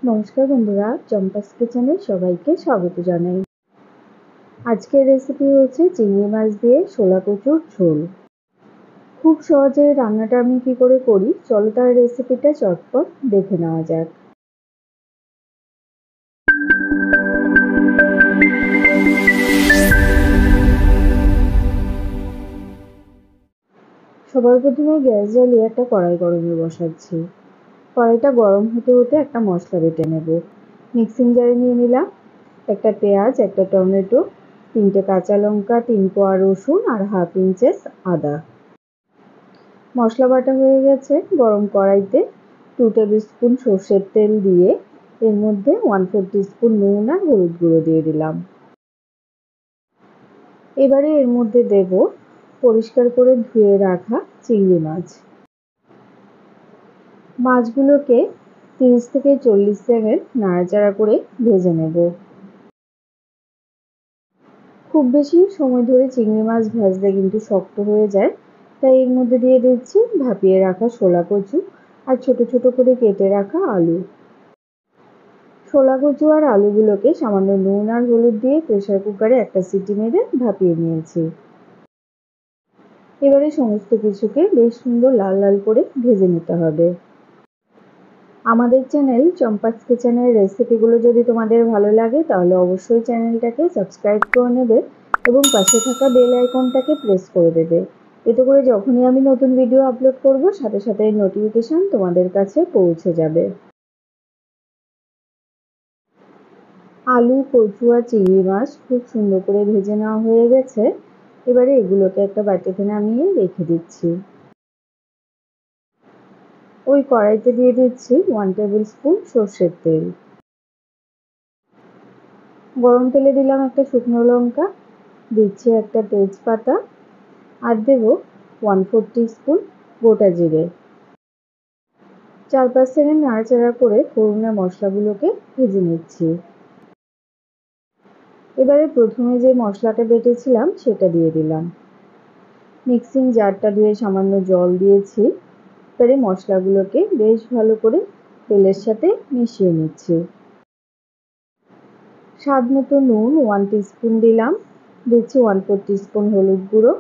নমস্কার বন্ধুরা, চম্পাস কিচেনে সবাইকে স্বাগত জানাই। আজকের রেসিপি হচ্ছে চিংড়ি মাছ দিয়ে শোলা কচুর ঝোল। খুব সহজে রান্নাটা আমি কি করে করি, চলো তার রেসিপিটা চটপট দেখে নেওয়া যাক। সবার প্রথমে গ্যাস জ্বালিয়ে একটা কড়াই গরমে বসাচ্ছি। কড়াইটা গরম হতে হতে একটা মশলা বেটে নেব। মিক্সিং জারে নিয়ে নিলাম একটা পেঁয়াজ, একটা টমেটো, 3টে কাঁচা লঙ্কা, 3 কোয়া রসুন আর হাফ ইঞ্চেস আদা। মশলা বাটা হয়ে গেছে। গরম কড়াইতে 2 টেবিল স্পুন সর্ষের তেল দিয়ে এর মধ্যে 1/4 টিস্পুন নুন আর হলুদ গুঁড়ো দিয়ে দিলাম। এবারে এর মধ্যে দেব পরিষ্কার করে ধুয়ে রাখা চিংড়ি মাছ। মাছগুলোকে 30 থেকে 40 সেকেন্ড নাড়াচাড়া করে ভেজে নেব। খুব বেশি সময় ধরে চিংড়ি মাছ ভাজলে কিন্তু শক্ত হয়ে যায়, তাই এর মধ্যে দিয়ে দিচ্ছি ভাপিয়ে রাখা শোলা কচু আর ছোট ছোট করে কেটে রাখা আলু। শোলা কচু আর আলুগুলোকে সামান্য নুন আর হলুদ দিয়ে প্রেসার কুকারে একটা সিটি মেরে ভাপিয়ে নিয়েছি। এবারে সমস্ত কিছুকে বেশ সুন্দর লাল লাল করে ভেজে নিতে হবে। আমাদের চ্যানেল চম্পাস কিচেনের রেসিপিগুলো যদি তোমাদের ভালো লাগে তাহলে অবশ্যই চ্যানেলটাকে সাবস্ক্রাইব করে নেবে এবং পাশে থাকা বেল আইকনটাকে প্রেস করে দেবে। এতে করে যখনই আমি নতুন ভিডিও আপলোড করব সাথে সাথে নোটিফিকেশন তোমাদের কাছে পৌঁছে যাবে। আলু, কচু আর চিংড়ি মাছ খুব সুন্দর করে ভেজে নেওয়া হয়ে গেছে। এবারে এগুলোকে একটা বাটিতে নামিয়ে রেখে দিচ্ছি। ওই কড়াইতে দিয়ে দিচ্ছি 1 টেবিল স্পুন সর্ষের তেল। গরম তেলে দিলাম একটা শুকনো লঙ্কা, দিচ্ছি একটা তেজপাতা আর দেব 1/4 টিস্পুন গোটা জিরে। 4-5 সেকেন্ড নাড়াচাড়া করে ফোড়নের মশলাগুলোকে ভেজে নিচ্ছি। এবারে প্রথমে যে মশলাটা বেটেছিলাম সেটা দিয়ে দিলাম। মিক্সিং জারটা দিয়ে সামান্য জল দিয়েছি। এবারে মশলাগুলোকে বেশ ভালো করে তেলের সাথে মিশিয়ে নিচ্ছি। স্বাদ মতো নুন 1 টিস্পুন দিলাম, দিচ্ছি 1/4 টিস্পুন হলুদ গুঁড়ো,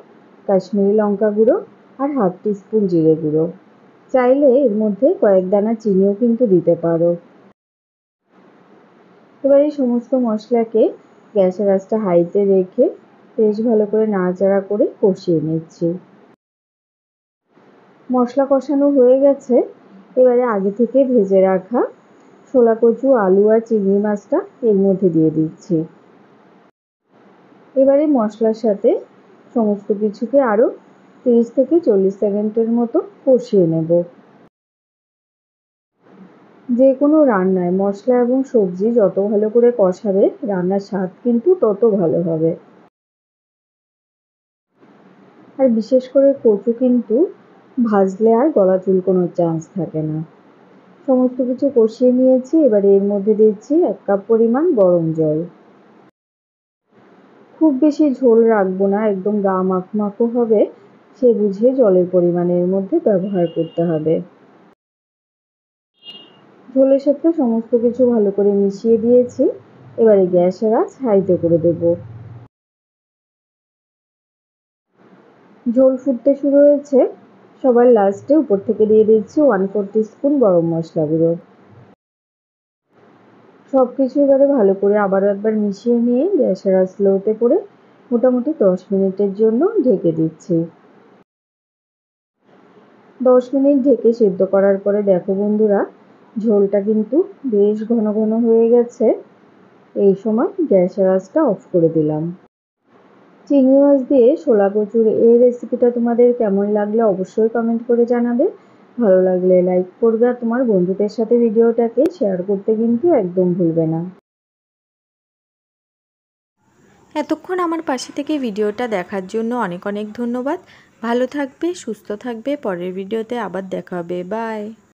কাশ্মীরি লঙ্কা গুঁড়ো আর হাফ টিস্পুন জিরে গুঁড়ো। চাইলে এর মধ্যে কয়েক দানা চিনিও কিন্তু দিতে পারো। এবার এই সমস্ত মশলাকে গ্যাসের আঁচটা হাইতে রেখে বেশ ভালো করে নাড়াচাড়া করে কষিয়ে নিচ্ছি। মশলা কষানো হয়ে গেছে। এবারে আগে থেকে ভেজে রাখা শোলা কচু, আলু আর চিংড়ি মাছটা এর মধ্যে দিয়ে দিচ্ছি। এবারে মশলার সাথে সমস্ত কিছুকে আরও 30 থেকে 40 সেকেন্ডের মতো কষিয়ে নেব। যে কোনো রান্নায় মশলা এবং সবজি যত ভালো করে কষাবে রান্নার স্বাদ কিন্তু তত ভালো হবে। আর বিশেষ করে কচু কিন্তু ভাজলে আর গলা চুলকোনোর চান্স থাকে না। সমস্ত কিছু কষিয়ে নিয়েছি। এবারে এর মধ্যে দিচ্ছি 1 কাপ পরিমাণ গরম জল। খুব বেশি ঝোল রাখবো না, একদম গা মাখো মাখো হবে, সে বুঝে জলের পরিমাণ এর মধ্যে ব্যবহার করতে হবে। ঝোলের সাথে সমস্ত কিছু ভালো করে মিশিয়ে দিয়েছি। এবারে গ্যাসের আঁচ হাইতে করে দেব। ঝোল ফুটতে শুরু হয়েছে। সবার লাস্টে উপর থেকে দিয়ে দিচ্ছি 1/4 টিস্পুন গরম মশলা গুঁড়ো। সব কিছু এবারে ভালো করে আবারও একবার মিশিয়ে নিয়ে গ্যাসের আঁচ স্লোতে করে মোটামুটি 10 মিনিটের জন্য ঢেকে দিচ্ছি। 10 মিনিট ঢেকে সেদ্ধ করার পরে দেখো বন্ধুরা, ঝোলটা কিন্তু বেশ ঘন ঘন হয়ে গেছে। এই সময় গ্যাসের আঁচটা অফ করে দিলাম। চিংড়ি মাছ দিয়ে শোলা কচুর এই রেসিপিটা তোমাদের কেমন লাগলো অবশ্যই কমেন্ট করে জানাবে। ভালো লাগলে লাইক করবে আর তোমার বন্ধুদের সাথে ভিডিওটাকে শেয়ার করতে কিন্তু একদম ভুলবে না। এতক্ষণ আমার পাশে থেকে ভিডিওটা দেখার জন্য অনেক অনেক ধন্যবাদ। ভালো থাকবে, সুস্থ থাকবে। পরের ভিডিওতে আবার দেখা হবে। বাই।